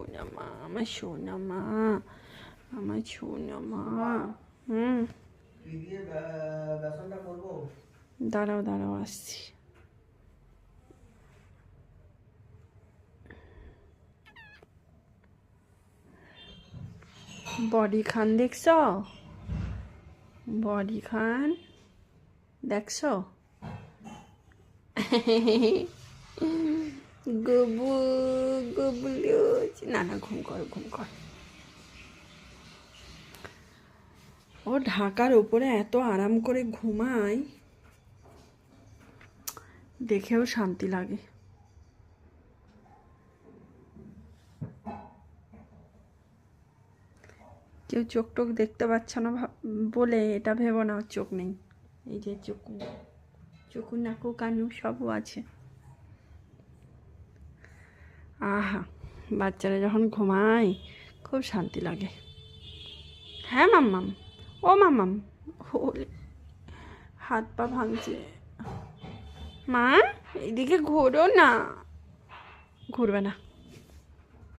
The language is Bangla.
সোনা মা, আমার সোনা মা, আমার সোনা মা। দাঁড়াও দাঁড়াও, আসছি। বডি খান দেখছ? বডি খান দেখছো? গবু গবুলু, না না, ঘুম কর ঘুম কর। ও ঢাকার উপরে এত আরাম করে ঘুমায়, দেখেও শান্তি লাগে। কেউ চোখ টোক দেখতে পাচ্ছ না বলে এটা ভেবো না চোখ নেই। এই যে চকু নাকু কানু সবও আছে। আহা, বাচ্চারা যখন ঘুমায় খুব শান্তি লাগে। হ্যাঁ মাম্মাম, ও মাম্মাম, হাত পা ভাঙছে। মা এইদিকে ঘোরো না, ঘুরবে না।